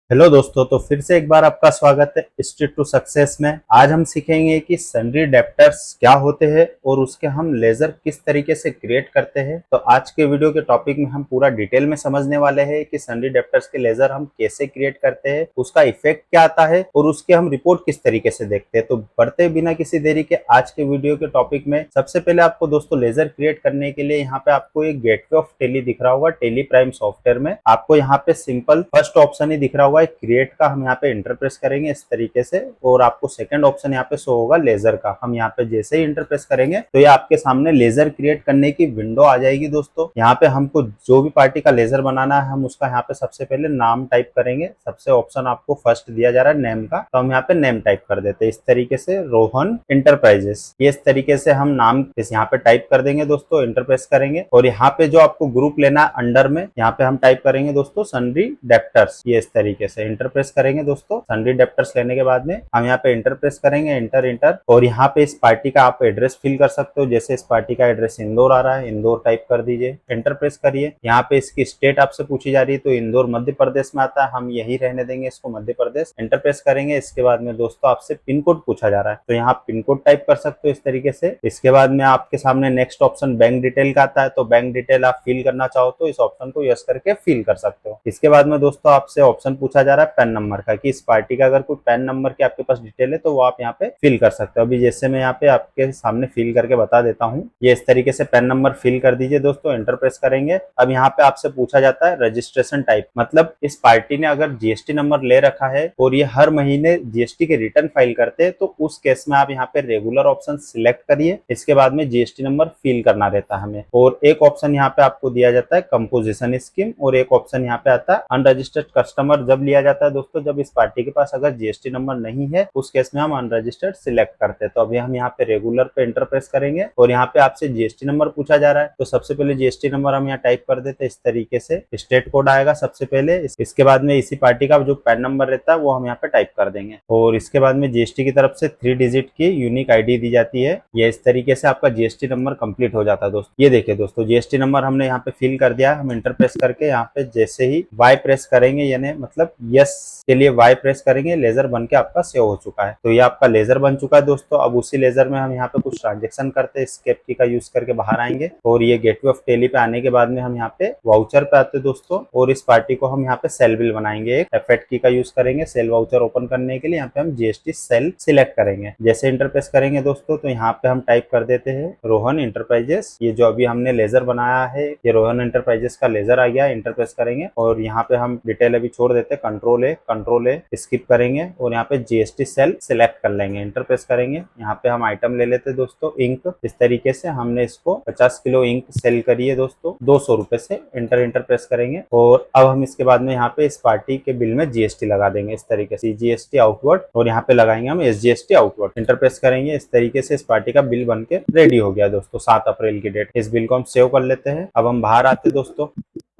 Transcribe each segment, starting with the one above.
Hello दोस्तों, तो फिर से एक बार आपका स्वागत है स्ट्रीट टू सक्सेस में। आज हम सीखेंगे कि सन्ड्री डेप्टर्स क्या होते हैं और उसके हम लेजर किस तरीके से क्रिएट करते हैं। तो आज के वीडियो के टॉपिक में हम पूरा डिटेल में समझने वाले हैं कि सन्ड्री डेप्टर्स के लेजर हम कैसे क्रिएट करते हैं, उसका इफेक्ट क्या आता है और उसके हम रिपोर्ट किस तरीके से देखते हैं। तो बढ़ते बिना किसी देरी के आज के वीडियो के टॉपिक में सबसे पहले आपको दोस्तों लेजर क्रिएट करने के लिए यहाँ पे आपको एक गेटवे ऑफ टेली दिख रहा होगा। टेली प्राइम सॉफ्टवेयर में आपको यहाँ पे सिंपल फर्स्ट ऑप्शन ही दिख रहा होगा क्रिएट का। हम यहाँ पे इंटर प्रेस करेंगे इस तरीके से और आपको सेकंड ऑप्शन यहाँ पे शो होगा लेजर का। हम यहाँ पे जैसे ही इंटर प्रेस करेंगे तो ये आपके सामने लेजर क्रिएट करने की विंडो आ जाएगी दोस्तों। यहाँ पे हमको जो भी पार्टी का लेजर बनाना है हम उसका यहाँ पे सबसे पहले नाम टाइप करेंगे। सबसे ऑप्शन आपको फर्स्ट दिया जा रहा है नेम का, तो हम यहाँ पे नेम टाइप कर देते हैं इस तरीके से, रोहन इंटरप्राइजेस। ये इस तरीके से हम नाम इस यहाँ पे टाइप कर देंगे दोस्तों, इंटर प्रेस करेंगे और यहाँ पे जो आपको ग्रुप लेना है अंडर में यहाँ पे हम टाइप करेंगे दोस्तों सन्ड्री डेप्टर्स। ये इस तरीके से इंटर प्रेस करेंगे दोस्तों। सन्ड्री डेप्टर्स लेने के बाद में हम यहाँ पे इंटर प्रेस करेंगे, इंटर इंटर, और यहाँ पे इस पार्टी का आप एड्रेस फिल कर सकते हो। जैसे इस पार्टी का एड्रेस इंदौर आ रहा है, इंदौर टाइप कर दीजिए, इंटर प्रेस करिए। यहाँ पे इसकी स्टेट आपसे पूछी जा रही है तो इंदौर मध्य प्रदेश में आता है, हम यही रहने देंगे इसको मध्य प्रदेश। इंटर प्रेस करेंगे। इसके बाद में दोस्तों आपसे पिन कोड पूछा जा रहा है तो यहाँ पिन कोड टाइप कर सकते हो इस तरीके से। इसके बाद में आपके सामने नेक्स्ट ऑप्शन बैंक डिटेल का आता है, तो बैंक डिटेल आप फिल करना चाहो तो इस ऑप्शन को यस करके फिल कर सकते हो। इसके बाद में दोस्तों आपसे ऑप्शन पूछा जा रहा है पैन नंबर का, कि इस पार्टी का अगर कोई पैन नंबर की आपके पास डिटेल है तो वो आप यहाँ पे फिल कर सकते हो। अभी जैसे मैं यहाँ पे आपके सामने फिल करके बता देता हूँ। ये इस तरीके से पैन नंबर फिल कर दीजिए दोस्तों, इंटर प्रेस करेंगे। अब यहाँ पे आपसे पूछा जाता है रजिस्ट्रेशन टाइप, मतलब इस पार्टी ने अगर जीएसटी नंबर ले रखा है और ये हर महीने जीएसटी के रिटर्न फाइल करते हैं तो उस केस में आप यहाँ पे रेगुलर ऑप्शन सिलेक्ट करिए। इसके बाद में जीएसटी नंबर फिल करना रहता है हमें, और एक ऑप्शन यहाँ पे आपको दिया जाता है कंपोजिशन स्कीम, और एक ऑप्शन यहाँ पे आता है अनरजिस्टर्ड कस्टमर। जब लिया जाता है दोस्तों जब इस पार्टी के पास अगर जीएसटी नंबर नहीं है उस केस में हम अनरजिस्टर्ड सिलेक्ट करते हैं। तो अभी हम यहाँ पे रेगुलर पे इंटर प्रेस करेंगे और यहाँ पे आपसे जीएसटी नंबर पूछा जा रहा है तो सबसे पहले जीएसटी नंबर हम यहाँ टाइप कर देते हैं इस तरीके से। स्टेट कोड आएगा सबसे पहले, इसके बाद में इसी पार्टी का जो पैन नंबर रहता है वो हम यहाँ पे टाइप कर देंगे, और इसके बाद में जीएसटी की तरफ से 3 डिजिट की यूनिक आईडी दी जाती है। ये इस तरीके से आपका जीएसटी नंबर कंप्लीट हो जाता है दोस्तों। ये देखिए दोस्तों जीएसटी नंबर हमने यहाँ पे फिल कर दिया। हम इंटर प्रेस करके यहाँ पे जैसे ही वाई प्रेस करेंगे, यानी मतलब यस के लिए वाई प्रेस करेंगे, लेजर बन के आपका सेव हो चुका है। तो ये आपका लेजर बन चुका है दोस्तों। अब उसी लेजर में हम यहाँ पे कुछ ट्रांजेक्शन करते हैं, स्केप की का यूज करके बाहर आएंगे और ये गेटवे ऑफ टेली पे आने के बाद में हम यहाँ पे वाउचर पे आते हैं दोस्तों, और इस पार्टी को हम यहाँ पे सेल बिल बनाएंगे। एक F8 की का यूज करेंगे सेल वाउचर ओपन करने के लिए। यहाँ पे हम जीएसटी सेल सिलेक्ट करेंगे। जैसे इंटर प्रेस करेंगे दोस्तों तो यहाँ पे हम टाइप कर देते हैं रोहन इंटरप्राइजेस। ये जो अभी हमने लेजर बनाया है ये रोहन इंटरप्राइजेस का लेजर आ गया। इंटर प्रेस करेंगे और यहाँ पे हम डिटेल अभी छोड़ देते हैं, कंट्रोल ए स्किप करेंगे और यहाँ पे जीएसटी सेल सिलेक्ट कर लेंगे। इंटर प्रेस करेंगे। यहाँ पे हम आइटम ले लेते हैं दोस्तों इंक। इस तरीके से हमने इसको 50 किलो इंक सेल करी है दोस्तों 200 रुपए से। इंटर प्रेस करेंगे और अब हम इसके बाद में यहाँ पे इस पार्टी के बिल में जीएसटी लगा देंगे इस तरीके से, जीएसटी आउटवर्ड, और यहाँ पे लगाएंगे हम एसजीएसटी आउटवर्ड। इंटर प्रेस करेंगे। इस तरीके से इस पार्टी का बिल बन के रेडी हो गया दोस्तों 7 अप्रैल की डेट। इस बिल को हम सेव कर लेते हैं। अब हम बाहर आते दोस्तों।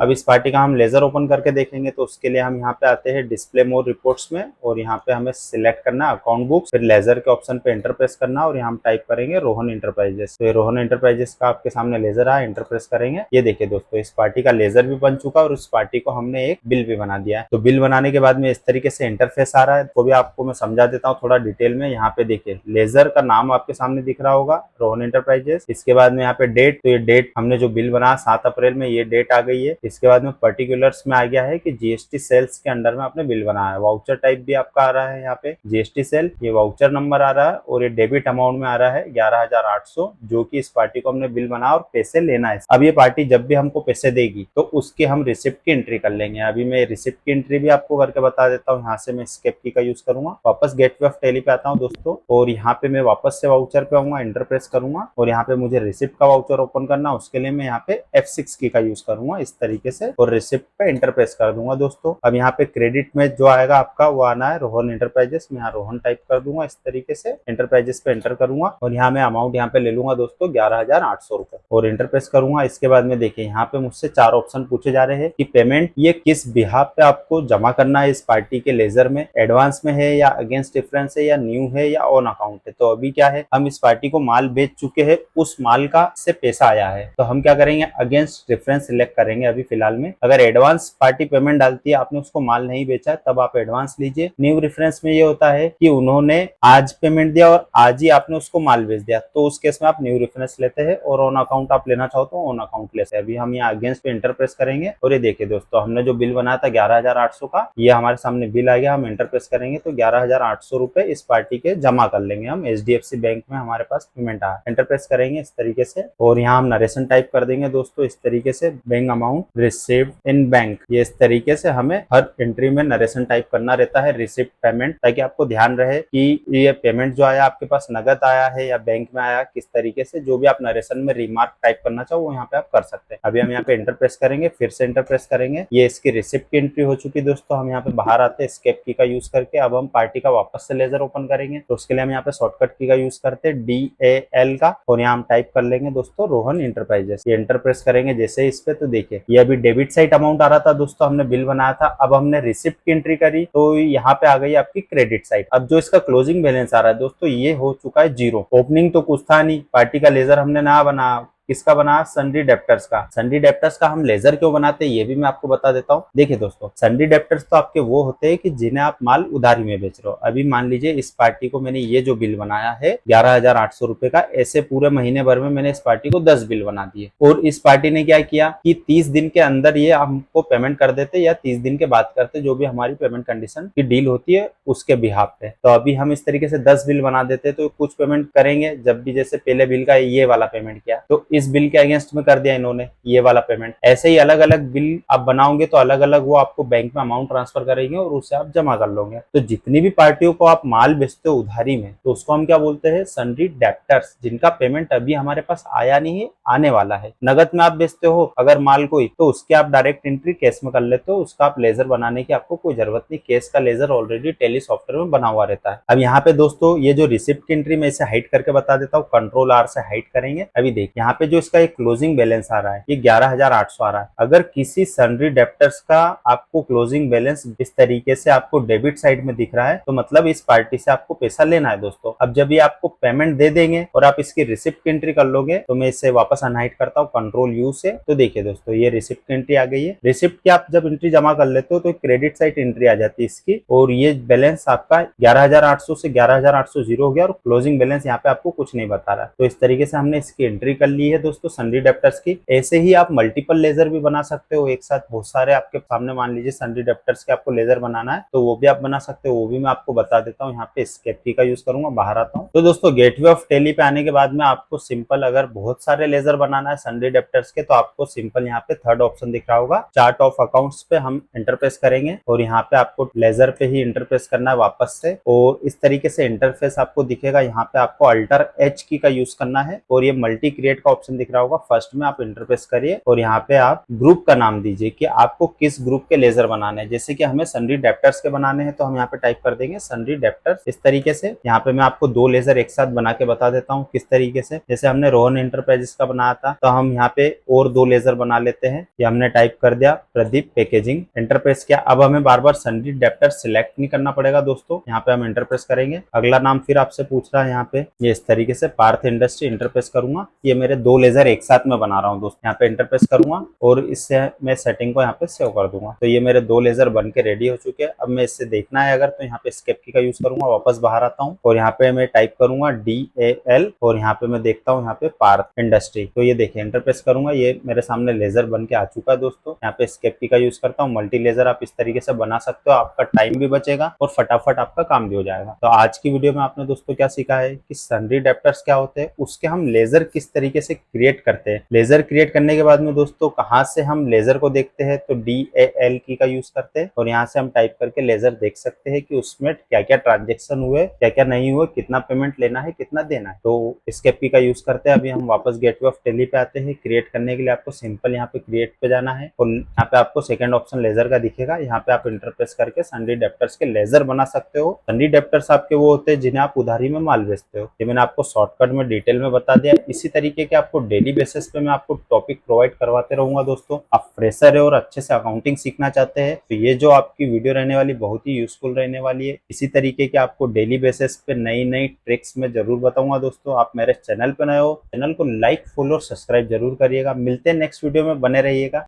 अब इस पार्टी का हम लेजर ओपन करके देखेंगे तो उसके लिए हम यहाँ पे आते हैं डिस्प्ले मोर रिपोर्ट्स में, और यहाँ पे हमें सिलेक्ट करना अकाउंट बुक्स, फिर लेजर के ऑप्शन पे इंटर प्रेस करना और यहाँ हम टाइप करेंगे रोहन इंटरप्राइजेस। तो ये रोहन इंटरप्राइजेस का आपके सामने लेजर आया। इंटर प्रेस करेंगे। ये देखिए दोस्तों इस पार्टी का लेजर भी बन चुका और उस पार्टी को हमने एक बिल भी बना दिया है। तो बिल बनाने के बाद में इस तरीके से इंटरफेस आ रहा है, तो भी आपको मैं समझा देता हूँ थोड़ा डिटेल में। यहाँ पे देखिए लेजर का नाम आपके सामने दिख रहा होगा रोहन इंटरप्राइजेस। इसके बाद में यहाँ पे डेट, तो ये डेट हमने जो बिल बनाया 7 अप्रैल में ये डेट आ गई है। इसके बाद में पर्टिकुलर्स में आ गया है कि जीएसटी सेल्स के अंडर में आपने बिल बनाया है। वाउचर टाइप भी आपका आ रहा है यहाँ पे जीएसटी सेल, ये वाउचर नंबर आ रहा है और ये डेबिट अमाउंट में आ रहा है 11,800, जो कि इस पार्टी को हमने बिल बनाया और पैसे लेना है। अब ये पार्टी जब भी हमको पैसे देगी तो उसके हम रिसिप्ट की एंट्री कर लेंगे। अभी मैं रिसिप्ट की एंट्री भी आपको करके बता देता हूँ। यहाँ से मैं स्केप की का यूज करूंगा, वापस गेटवे ऑफ टेली पे आता हूँ दोस्तों, और यहाँ पे मैं वापस से वाउचर पे आऊंगा, इंटर प्रेस करूंगा और यहाँ पे मुझे रिसिप्ट का वाउचर ओपन करना, उसके लिए मैं यहाँ पे F6 की का यूज करूंगा इस तरीके से, और रिसिप्ट पे इंटर प्रेस कर दूंगा दोस्तों। अब यहाँ पे क्रेडिट में जो आएगा आपका वो आना है रोहन इंटरप्राइजेस। मैं यहाँ रोहन टाइप कर दूंगा इस तरीके से, इंटरप्राइजेस पे एंटर करूंगा और यहाँ मैं अमाउंट यहाँ पे ले लूंगा दोस्तों 11,800 रुपए और इंटर प्रेस करूंगा। इसके बाद में देखिए यहाँ पे मुझसे 4 ऑप्शन पूछे जा रहे हैं कि पेमेंट ये किस बिहाफ पे आपको जमा करना है इस पार्टी के लेजर में, एडवांस में है या अगेंस्ट डिफरेंस है या न्यू है या ऑन अकाउंट है। तो अभी क्या है, हम इस पार्टी को माल बेच चुके हैं, उस माल का से पैसा आया है तो हम क्या करेंगे, अगेंस्ट डिफरेंस सिलेक्ट करेंगे। अभी फिलहाल में। अगर एडवांस पार्टी पेमेंट डालती है, आपने उसको माल नहीं बेचा, तब आप एडवांस लीजिए। न्यू रेफरेंस में ये होता है कि उन्होंने आज पेमेंट दिया और आज ही आपने उसको माल बेच दिया, तो उस केस में आप न्यू रेफरेंस लेते हैं। और ऑन अकाउंट आप लेना चाहो तो ऑन अकाउंट लेते हैं। अभी हम यहाँ अगेंस्ट पे इंटर प्रेस करेंगे और ये देखिए दोस्तों, हमने जो बिल बनाया था 11,800 का, ये हमारे सामने बिल आ गया। हम इंटर प्रेस करेंगे तो 11,800 रुपए इस पार्टी के जमा कर लेंगे हम HDFC बैंक में। हमारे पास पेमेंट आया, इंटर प्रेस करेंगे इस तरीके से और यहाँ हम नरेशन टाइप कर देंगे दोस्तों इस तरीके से, bank amount received in bank. ये इस तरीके से हमें हर एंट्री में नरेशन टाइप करना रहता है, रिसिप्ट पेमेंट, ताकि आपको ध्यान रहे कि ये पेमेंट जो आया आपके पास नगद आया है या बैंक में आया, किस तरीके से। जो भी आप नरेशन में रिमार्क टाइप करना चाहो वो यहाँ पे आप कर सकते हैं। अभी हम यहाँ पे इंटर प्रेस करेंगे, फिर से इंटर प्रेस करेंगे। ये इसकी रिसिप्ट की एंट्री हो चुकी दोस्तों। हम यहाँ पे बाहर आते हैं एस्केप की का यूज करके। अब हम पार्टी का वापस से लेजर ओपन करेंगे, तो उसके लिए हम यहाँ पे शॉर्टकट की का यूज करते हैं DAL का, और यहाँ हम टाइप कर लेंगे दोस्तों रोहन इंटरप्राइजेस। ये इंटर प्रेस करेंगे जैसे इस पे, तो देखिए ये अभी डेबिट साइड अमाउंट आ रहा था दोस्तों, हमने बिल बनाया था। अब हमने रिसिप्ट की एंट्री करी तो यहाँ पे आ गई आपकी क्रेडिट साइड। अब जो इसका क्लोजिंग बैलेंस आ रहा है दोस्तों, ये हो चुका है 0। ओपनिंग तो कुछ था नहीं, पार्टी का लेजर हमने नया बनाया। किसका बना? सन्ड्री डेप्टर्स का। सन्ड्री डेप्टर्स का हम लेजर क्यों बनाते हैं ये भी मैं आपको बता देता हूँ। देखिए दोस्तों, सन्ड्री डेप्टर्स तो आपके वो होते हैं कि जिन्हें आप माल उधारी में बेच रहे हो। अभी मान लीजिए इस पार्टी को मैंने ये जो बिल बनाया है 11,800 रुपए का, ऐसे पूरे महीने भर में मैंने इस पार्टी को 10 बिल बना दिए। और इस पार्टी ने क्या किया कि 30 दिन के अंदर ये हमको पेमेंट कर देते या 30 दिन के बाद करते, जो भी हमारी पेमेंट कंडीशन की डील होती है उसके बिहाफ पे। तो अभी हम इस तरीके से 10 बिल बना देते, तो कुछ पेमेंट करेंगे जब भी, जैसे पहले बिल का ये वाला पेमेंट किया तो इस बिल के अगेंस्ट में कर दिया इन्होंने ये वाला पेमेंट। ऐसे ही अलग अलग बिल आप बनाओगे तो अलग अलग वो आपको बैंक में अमाउंट ट्रांसफर करेंगे और उसे आप जमा कर लोगे। तो जितनी भी पार्टियों को आप माल बेचते हो उधारी में, तो उसको हम क्या बोलते हैं? सन्ड्री डेप्टर्स, जिनका पेमेंट अभी हमारे पास आया नहीं है, आने वाला है। नगद में आप बेचते हो अगर माल कोई, तो उसके आप डायरेक्ट एंट्री कैश में कर लेते हो, उसका आप लेजर बनाने की आपको कोई जरूरत नहीं। कैश का लेजर ऑलरेडी टैली सॉफ्टवेयर में बना हुआ रहता है। अब यहाँ पे दोस्तों ये जो रिसिप्ट की एंट्री मैं इसे हाइड करके बता देता हूँ, Ctrl+R से हाइड करेंगे। अभी देखिए यहाँ पे जो इसका एक क्लोजिंग बैलेंस आ रहा है ये 11,800 आ रहा है। अगर किसी सन्ड्री डेप्टर्स का आपको क्लोजिंग बैलेंस इस तरीके से आपको डेबिट साइड में दिख रहा है, तो मतलब इस पार्टी से आपको पैसा लेना है दोस्तों। अब जब ये आपको पेमेंट दे देंगे और आप इसकी रिसिप्ट की एंट्री कर लोगे, तो मैं इसे वापस अनहाइड करता हूँ Ctrl+U से। तो देखिए दोस्तों ये रिसिप्ट की एंट्री आ गई है। रिसिप्ट की आप जब एंट्री जमा कर लेते हो तो क्रेडिट साइड एंट्री आ जाती है इसकी, और ये बैलेंस आपका 11,800 से 11,800 हो गया और क्लोजिंग बैलेंस यहाँ पे आपको कुछ नहीं बता रहा। तो इस तरीके से हमने इसकी एंट्री कर ली है दोस्तों सन्ड्री डेप्टर्स की। ऐसे ही आप मल्टीपल लेजर भी बना सकते हो एक साथ, बहुत सारे आपके सामने। मान लीजिए सन्ड्री डेप्टर्स के आपको लेजर बनाना है तो वो भी आप बना सकते हो, वो भी मैं आपको बता देता हूँ। यहाँ पे एस्केप की का यूज करूंगा, बाहर आता हूँ। तो दोस्तों गेटवे ऑफ टैली पे आने के बाद में आपको सिंपल, अगर बहुत सारे लेजर बनाना है सन्ड्री डेप्टर्स के, तो आपको सिंपल यहाँ पे थर्ड ऑप्शन दिख रहा होगा, चार्ट ऑफ अकाउंट्स पे हम इंटरफेस करेंगे और यहाँ पे आपको लेजर पे ही इंटरफेस करना है वापस से। और इस तरीके से इंटरफेस आपको दिखेगा। यहाँ पे आपको अल्टर H की का यूज करना है और ये मल्टी क्रिएट का ऑप्शन दिख रहा होगा, फर्स्ट में आप इंटरफेस करिए और यहाँ पे आप ग्रुप का नाम दीजिए कि आपको किस ग्रुप के लेजर बनाने हैं। जैसे कि हमें सन्ड्री डेप्टर्स के बनाने हैं तो हम यहाँ पे टाइप कर देंगे सन्ड्री डेप्टर्स इस तरीके से। यहाँ पे मैं आपको 2 लेजर एक साथ बना के बता देता हूँ किस तरीके से। जैसे हमने रोहन इंटरप्राइजेस का बनाया था, तो हम यहाँ पे और 2 लेजर बना लेते हैं। ये हमने टाइप कर दिया प्रदीप पैकेजिंग, इंटरप्रेस किया। अब हमें बार बार सन्ड्री डेप्टर्स सिलेक्ट नहीं करना पड़ेगा दोस्तों। यहाँ पे हम इंटरप्रेस करेंगे, अगला नाम फिर आपसे पूछ रहा है यहाँ पे, ये इस तरीके से पार्थ इंडस्ट्री इंटरप्रेस करूंगा। ये मेरे 2 लेजर एक साथ में बना रहा हूँ दोस्तों। यहाँ पे इंटरप्रेस करूंगा और इससे मैं सेटिंग को यहाँ पे सेव कर दूंगा। तो ये मेरे 2 लेजर बन के रेडी हो चुके हैं। अब मैं इससे देखना है अगर, तो यहाँ पे एस्केप की का यूज करूंगा, वापस बाहर आता हूँ और यहाँ पे मैं टाइप करूंगा DAL और यहाँ पे मैं देखता हूँ यहाँ पे पार्थ इंडस्ट्री। तो ये देखिए इंटरप्रेस करूंगा, ये मेरे सामने लेजर बन के आ चुका है दोस्तों। यहाँ पे एस्केप की का यूज करता हूँ। मल्टी लेजर आप इस तरीके से बना सकते हो, आपका टाइम भी बचेगा और फटाफट आपका काम भी हो जाएगा। तो आज की वीडियो में आपने दोस्तों क्या सीखा है कि सन्ड्री डेप्टर्स क्या होते हैं, उसके हम लेजर किस तरीके से क्रिएट करते हैं। लेजर क्रिएट करने के बाद में दोस्तों कहाँ से हम लेजर को देखते हैं, तो DAL की का यूज करते हैं और यहाँ से हम टाइप करके लेजर देख सकते हैं कि उसमें क्या क्या ट्रांजेक्शन हुए, क्या क्या नहीं हुए, कितना पेमेंट लेना है, कितना देना है। तो एस्केप की का यूज करते हैं। अभी हम वापस गेटवे ऑफ टैली पे आते हैं। क्रिएट करने के लिए आपको सिंपल यहाँ पे क्रिएट पे जाना है और यहाँ पे आपको सेकंड ऑप्शन लेजर का दिखेगा। यहाँ पे आप इंटरप्रेस करके सन्ड्री डेप्टर्स के लेजर बना सकते हो। सन्ड्री डेप्टर्स आपके वो होते हैं जिन्हें आप उधारी में माल बेचते हो। ये मैंने आपको शॉर्टकट में डिटेल में बता दिया। इसी तरीके के आपको डेली बेसिस पे मैं आपको टॉपिक प्रोवाइड करवाते रहूंगा दोस्तों। आप फ्रेशर है और अच्छे से अकाउंटिंग सीखना चाहते हैं तो ये जो आपकी वीडियो रहने वाली बहुत ही यूजफुल रहने वाली है। इसी तरीके के आपको डेली बेसिस पे नई नई ट्रिक्स में जरूर बताऊंगा दोस्तों। आप मेरे चैनल पे नए हो, चैनल को लाइक, फॉलो और सब्सक्राइब जरूर करिएगा। मिलते हैं नेक्स्ट वीडियो में, बने रहिएगा।